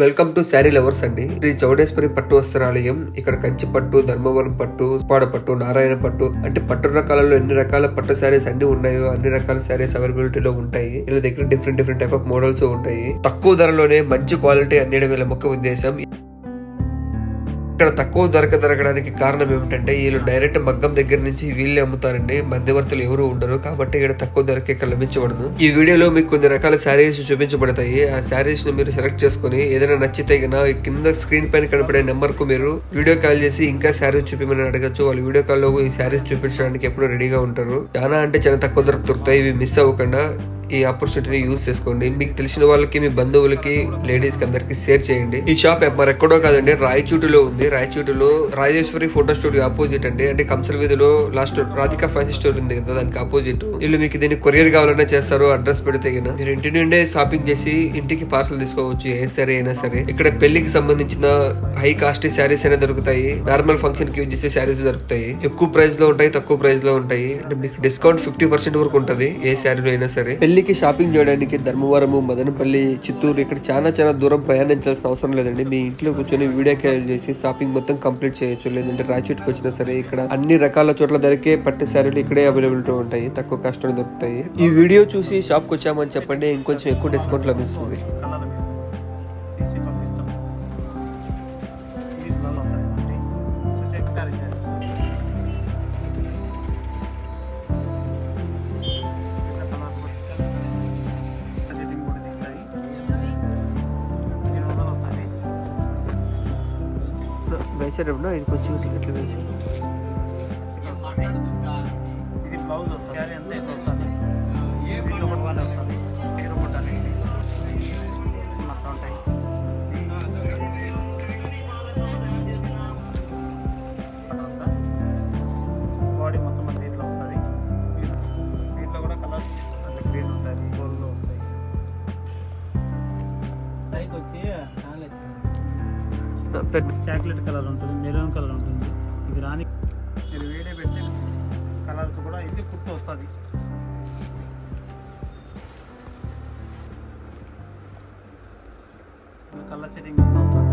Welcome to sari lovers అండి. శ్రీ చౌడేశ్వరి పట్టు వస్త్రాలయం. ఇక్కడ కంచి పట్టు, ధర్మవరం పట్టు, ఉప్పాడ పట్టు, నారాయణ పట్టు అంటే పట్టు రకాలలో ఎన్ని రకాల పట్టు శారీస్ అన్ని ఉన్నాయో అన్ని రకాల శారీస్ అవైలబిలిటీలో ఉంటాయి. వీళ్ళ దగ్గర డిఫరెంట్ టైప్ ఆఫ్ మోడల్స్ ఉంటాయి. తక్కువ ధరలోనే మంచి క్వాలిటీ అందించడం వీళ్ళ ముఖ్య ఉద్దేశం. ఇక్కడ తక్కువ ధరకు దొరకడానికి కారణం ఏమిటంటే వీళ్ళు డైరెక్ట్ మగ్గం దగ్గర నుంచి వీళ్ళే అమ్ముతారండి. మధ్యవర్తులు ఎవరు ఉండరు కాబట్టి ఇక్కడ తక్కువ ధరకే ఇక్కడ లభించబడదు. ఈ వీడియోలో మీకు కొన్ని రకాల శారీస్ చూపించబడతాయి. ఆ శారీస్ ను మీరు సెలెక్ట్ చేసుకుని ఏదైనా నచ్చితే కింద స్క్రీన్ పైన కనపడే నెంబర్ కు మీరు వీడియో కాల్ చేసి ఇంకా శారీస్ చూపించమని అడగచ్చు. వాళ్ళు వీడియో కాల్ లో ఈ శారీస్ చూపించడానికి ఎప్పుడు రెడీగా ఉంటారు. చాలా తక్కువ ధరకు దొరుకుతాయి. ఇవి మిస్ అవ్వకుండా ఈ ఆపర్చునిటీని యూజ్ చేసుకోండి. మీకు తెలిసిన వాళ్ళకి, మీ బంధువులకి, లేడీస్ కి అందరికి షేర్ చేయండి. ఈ షాప్ మరి ఎక్కడో కాదండి, రాయచూటిలో ఉంది. రాయచూటిలో రాజేశ్వరి ఫోటో స్టూడియో ఆపోజిట్ అండి. అంటే కంసల్ వీధిలో లాస్ట్ రాధికా ఫ్యాన్సీ స్టోర్ ఉంది కదా, దానికి ఆపోజిట్. వీళ్ళు మీకు దీన్ని కొరియర్ కావాలన్నా చేస్తారు. అడ్రస్ పెడితే మీరు ఇంటి నుండే షాపింగ్ చేసి ఇంటికి పార్సల్ తీసుకోవచ్చు. ఏ సరే అయినా సరే. ఇక్కడ పెళ్లికి సంబంధించిన హై కాస్ట్ శారీస్ అయినా దొరుకుతాయి. నార్మల్ ఫంక్షన్ కి యూజ్ చేసే శారీస్ దొరుకుతాయి. ఎక్కువ ప్రైస్ లో ఉంటాయి, తక్కువ ప్రైస్ లో ఉంటాయి. అంటే మీకు డిస్కౌంట్ 50% వరకు ఉంటది ఏ శారీలో అయినా సరే. పెళ్లికి షాపింగ్ చేయడానికి ధర్మవరము, మదనపల్లి, చిత్తూరు ఇక్కడ చాలా దూరం ప్రయాణించాల్సిన అవసరం లేదండి. మీ ఇంట్లో కూర్చొని వీడియో కాల్ చేసి షాపింగ్ మొత్తం కంప్లీట్ చేయొచ్చు. లేదంటే రాయచూటికి వచ్చినా సరే ఇక్కడ అన్ని రకాల చోట్ల ధరకే పట్టు శారీలు ఇక్కడే అవైలబిలిటీ ఉంటాయి. తక్కువ కాస్ట్ లో దొరుకుతాయి. ఈ వీడియో చూసి షాప్ కు వచ్చామని చెప్పండి, ఇంకొంచెం ఎక్కువ డిస్కౌంట్ లభిస్తుంది. వేసేటప్పుడు ఇది కొంచెం టికెట్లు వేసి ఇది బ్లౌజ్ వస్తుంది. ఎంత వస్తుంది? ఒకటి వన్ వస్తుంది. మొత్తం ఉంటాయి. బాడీ మొత్తం దీంట్లో వస్తుంది. దీంట్లో కూడా కలర్స్ అంటే గ్రీన్ ఉంటుంది, గోల్డ్లో వస్తాయి. పైకి వచ్చి చాక్లెట్ కలర్ ఉంటుంది, మెరూన్ కలర్ ఉంటుంది. ఇది రాని ఇది వేడే పెడితే కలర్స్ కూడా ఇది కుట్టు వస్తుంది. కలర్ సెట్టింగ్ మొత్తం వస్తుంది.